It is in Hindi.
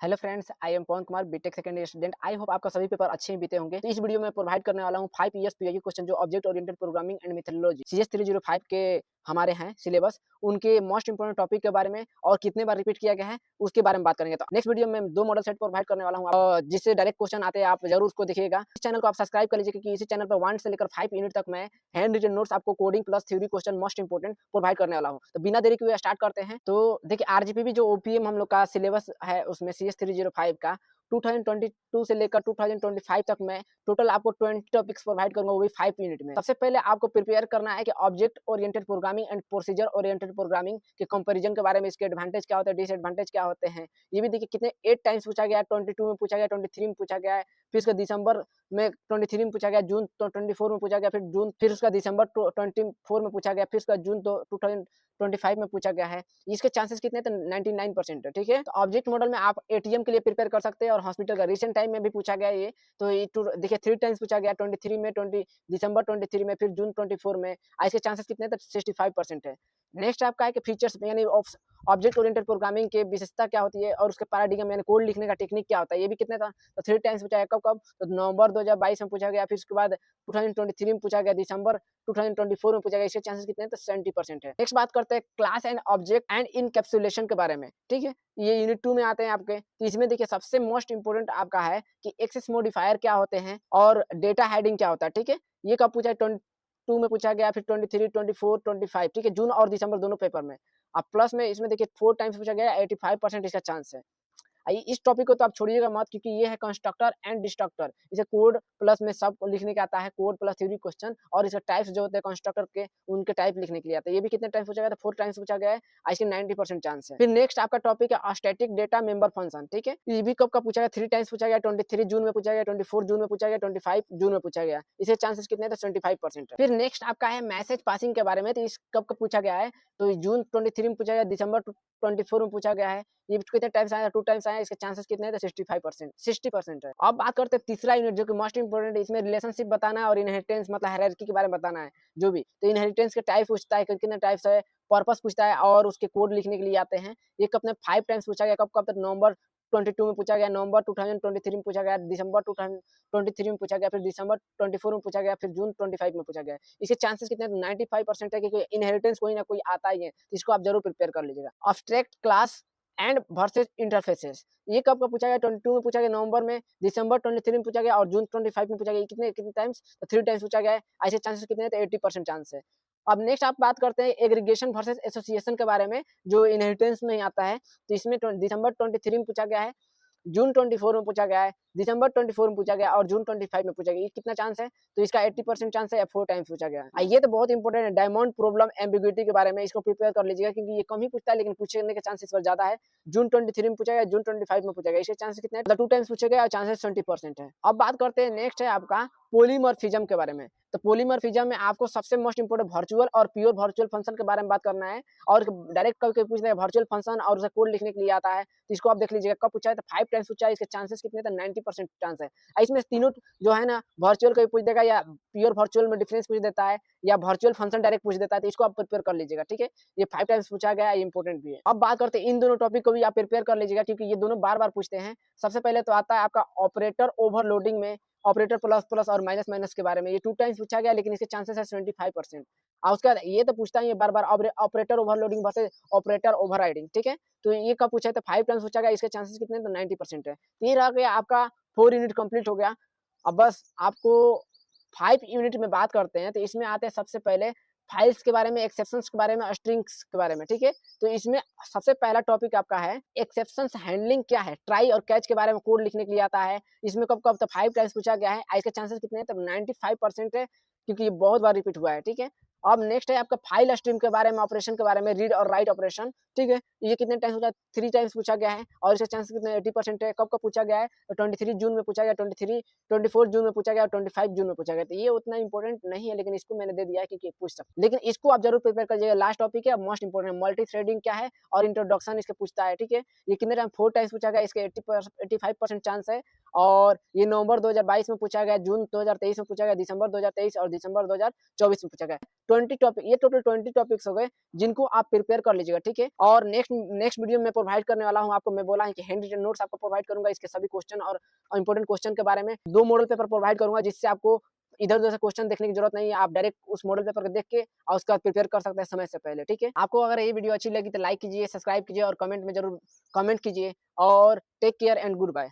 Hello friends, I am Pawan Kumar, BTech second year student. I hope आपका सभी पेपर अच्छे ही बीते होंगे। तो इस वीडियो में प्रोवाइड करने वाला हूँ 5 ईयर्स पीआईक्यू क्वेश्चन जो object oriented programming and methodology CS 305 के हमारे हैं सिलेबस, उनके मोस्ट इंपोर्टेंट टॉपिक के बारे में और कितने बार रिपीट किया गया है उसके बारे में बात करेंगे। तो नेक्स्ट वीडियो में 2 मॉडल सेट प्रोवाइड करने वाला हूँ, जिससे डायरेक्ट क्वेश्चन आते हैं, आप जरूर उसको देखिएगा। इस चैनल को आप सब्सक्राइब कर लीजिए क्योंकि इसी चैनल पर 1 से लेकर 5 यूनिट तक मैं हैंड रिटन नोट्स आपको coding plus theory question most important provide करने वाला हूँ। तो बिना देरी के स्टार्ट करते हैं। तो देखिए, आरजीपीवी जो ओपीएम हम लोग का सिलेबस है उसमें सीएस 305 का 2022 से लेकर 2025 तक मैं टोटल आपको 20 टॉपिक्स प्रोवाइड करूंगा, वो भी 5 यूनिट में। सबसे पहले आपको प्रिपेयर करना है कि object oriented programming and procedure oriented programming के कंपैरिजन के बारे में, इसके एडवांटेज क्या होते हैं, डिसएडवांटेज क्या होते हैं, ये भी देखिए कितने 8 टाइम्स पूछा गया है। 22 में पूछा गया, 23 में पूछा गया है, फिर उसका दिसंबर में 23 में पूछा गया, जून 24 में पूछा गया, फिर जून, फिर उसका दिसंबर 24 में पूछा गया, फिर उसका जून 2025 में पूछा गया है। इसके चांसेस कितने थे? 99% है। ठीक है, तो ऑब्जेक्ट मॉडल में आप एटीएम के लिए प्रिपेयर कर सकते हैं और हॉस्पिटल का रिसेंट टाइम में भी पूछा गया ये। तो ये देखिए 3 टाइम्स पूछा गया, 23 में, 20 दिसंबर 23 में, फिर जून 24 में। इसके चांसेस कितने थे? 65% है। नेक्स्ट आपका है कि फीचर्स यानी ऑब्जेक्ट ओरिएंटेड प्रोग्रामिंग की विशेषता क्या होती है और उसके पैराडिग्म यानी कोड लिखने का टेक्निक क्या होता है, ये भी कितने था? तो 3 टाइम्स पूछा गया। कब कब? तो नवंबर 2022 में पूछा गया, फिर उसके बाद 2023 में पूछा गया, दिसंबर 2024 में पूछा गया। इसके चांसेस कितने हैं? तो 70% है। नेक्स्ट बात करते हैं class and object and encapsulation के बारे में। ठीक है, ये यूनिट 2 में आते हैं आपके। तो इसमें देखिए सबसे मोस्ट इंपोर्टेंट आपका है कि एक्सेस मॉडिफायर क्या होते हैं और डेटा हेडिंग क्या होता है। ठीक है, ये कब पूछा है? 22 में पूछा गया, फिर 23, 24, 25। ठीक है, जून और दिसंबर दोनों पेपर में। अब प्लस में इसमें देखिए 4 टाइम्स पूछा गया, 85% इसका चांस है। इस टॉपिक को तो आप छोड़िएगा मत क्योंकि ये है कंस्ट्रक्टर एंड डिस्ट्रक्टर। इसे कोड प्लस में सब लिखने के आता है, कोड प्लस थ्योरी क्वेश्चन, और इसके टाइप्स जो होते हैं कंस्ट्रक्टर के, उनके टाइप लिखने के लिए आता है। ये भी कितने टाइम्स पूछा गया था? 4 टाइम्स पूछा गया है। इसके 90% चांस है। फिर नेक्स्ट आपका टॉपिक है स्टैटिक डेटा मेंबर फंक्शन। ठीक है, ये भी कब पूछा गया? 3 टाइम्स पूछा गया। 23 जून में पूछा गया, 24 जून में पूछा गया, 25 जून में पूछा गया। इसके चांसेस कितने थे? 75% है। फिर नेक्स्ट आपका है मैसेज पासिंग के बारे में। तो इस कब पूछा गया है? तो जून 23 में पूछा गया, दिसंबर 24 में पूछा गया है। ये कितने टाइम्स आया? 2 टाइम्स आया। इसके चांसेस कितने हैं? 65%, 60% है। अब बात करते हैं तीसरा यूनिट जो कि मोस्ट इंपोर्टेंट है। इसमें रिलेशनशिप बताना है और इनहेरिटेंस मतलब हायरार्की के बारे में बताना है जो भी। तो इनहेरिटेंस के टाइप पूछता है, कितने टाइप्स है, पर्पस पूछता है और उसके कोड लिखने के लिए आते हैं। ये कितने 5 टाइम्स पूछा गया। कब कब तक? नवंबर 22 में पूछा गया, नवंबर 2023 में पूछा गया, दिसंबर 2023 में पूछा गया, फिर दिसंबर 24 में पूछा गया, फिर जून 25 में पूछा गया। इसके चांसेस कितने? 95% है क्योंकि इनहेरिटेंस कोई ना कोई आता ही है। तो इसको आप जरूर प्रिपेयर कर लीजिएगा। Abstract class and versus interfaces, ये कब पूछा गया? 22 में पूछा गया, नवंबर में, दिसंबर 23 में पूछा गया और जून 25 में पूछा गया। कितने कितने टाइम्स? तो 3 टाइम्स पूछा गया है। ऐसे चांसेस कितने हैं? तो 80% चांस है। अब नेक्स्ट आप बात करते हैं एग्रीगेशन वर्सेस एसोसिएशन के बारे में, जो इनहेरिटेंस में आता है। तो इसमें दिसंबर 23 में पूछा गया है, जून 24 में पूछा गया है, दिसंबर 24 में पूछा गया और जून 25 में पूछा गया। ये कितना चांस है? तो इसका 80% चांस है या 4 टाइम्स पूछा गया है। ये तो बहुत इंपॉर्टेंट है, डायमंड प्रॉब्लम एम्बिग्यूटी के बारे में। इसको प्रिपेयर कर लीजिएगा क्योंकि ये कम ही पूछता है लेकिन पूछने के चांसेस पर ज्यादा है। जून 23 में पूछा गया, जून 25 में पूछा गया। इसके चांसेस कितने हैं? मतलब 2 टाइम्स पूछे गए और चांसेस 20% है। अब बात करते हैं नेक्स्ट है आपका पॉलीमॉर्फिज्म के बारे में। तो पॉलीमॉर्फिज्म में आपको सबसे मोस्ट इंपोर्टेंट वर्चुअल और प्योर वर्चुअल फंक्शन के बारे में बात करना है और डायरेक्ट करके पूछना है वर्चुअल फंक्शन और उसे कोड लिखने के लिए आता है। तो इसको आप देख लीजिएगा कब पूछा है? तो 5 टाइम्स पूछा है। इसके चांसेस कितने थे? 90% चांस है। इसमें तीनों जो है ना, वर्चुअल को भी पूछ देगा या प्योर वर्चुअल में डिफरेंस पूछ देता है या वर्चुअल फंक्शन डायरेक्ट पूछ देता है। तो इसको आप प्रिपेयर कर लीजिएगा। ठीक है, ये 5 टाइम्स पूछा गया है, इंपॉर्टेंट भी है। अब बात करते हैं इन दोनों टॉपिक को भी आप प्रिपेयर कर लीजिएगा क्योंकि ये दोनों बार बार पूछते हैं। सबसे पहले तो आता है आपका ऑपरेटर ओवरलोडिंग में, ऑपरेटर प्लस प्लस और माइनस माइनस के बारे में। ये 2 टाइम्स पूछा गया लेकिन इसके चांसेस है 75%। और उसके बाद ये तो पूछता है बार बार operator overloading versus operator overriding. ठीक है, तो ये कब पूछा है? तो 5 टाइम्स पूछा गया। इसके चांसेस कितने? तो 90% है। तो ये रह गया आपका 4 यूनिट कंप्लीट हो गया। अब बस आपको 5 यूनिट में बात करते हैं। तो इसमें आते हैं सबसे पहले फाइल्स के बारे में, एक्सेप्शंस के बारे में, स्ट्रिंग्स के बारे में। ठीक है, तो इसमें सबसे पहला टॉपिक आपका है एक्सेप्शंस हैंडलिंग क्या है। ट्राई और कैच के बारे में कोड लिखने के लिए आता है। इसमें कब कब? तो 5 टाइम्स पूछा गया है। इसके चांसेस कितने हैं? तब 95% है क्योंकि ये बहुत बार रिपीट हुआ है। ठीक है, अब नेक्स्ट है आपका फाइल स्ट्रीम के बारे में, ऑपरेशन के बारे में, रीड और राइट ऑपरेशन। ठीक है, ये कितने टाइम्स पूछा? 3 टाइम्स पूछा गया है और इसके चांसेस कितने? 80% है। कब कब पूछा गया है? तो 23 जून में पूछा गया, 24 जून में पूछा गया और 25 जून में पूछा गया। तो ये उतना इंपॉर्टेंट नहीं है लेकिन इसको मैंने दे दिया है क्योंकि पूछ सकते, लेकिन इसको आप जरूर प्रिपेयर करिएगा। लास्ट टॉपिक है मोस्ट इंपॉर्टेंट, मल्टी थ्रेडिंग क्या है और इंट्रोडक्शन इसके पूछता है। ठीक है, ये कितने टाइम? 4 टाइम्स पूछा गया। इसके 85% चांस है और ये नवंबर 2022 में पूछा गया, जून 2023 में पूछा गया, दिसंबर 2023 और दिसंबर 2024 में पूछा गया। 20 टॉपिक, ये टोटल 20 टॉपिक्स हो गए जिनको आप प्रिपेयर कर लीजिएगा, ठीक है। और नेक्स्ट वीडियो में प्रोवाइड करने वाला हूँ आपको, मैं बोला है कि हैंड रिटन नोट्स आपको प्रोवाइड करूंगा इसके सभी क्वेश्चन और इंपॉर्टेंट क्वेश्चन के बारे में। 2 मॉडल पेपर प्रोवाइड करूंगा जिससे आपको इधर-उधर से क्वेश्चन देखने की जरूरत नहीं है, आप डायरेक्ट उस मॉडल पेपर को देख के और उसका प्रिपेयर कर सकते हैं समय से पहले, ठीक है। आपको अगर ये वीडियो अच्छी लगी तो लाइक कीजिए, सब्सक्राइब कीजिए और कमेंट में जरूर कमेंट कीजिए और take care and good bye.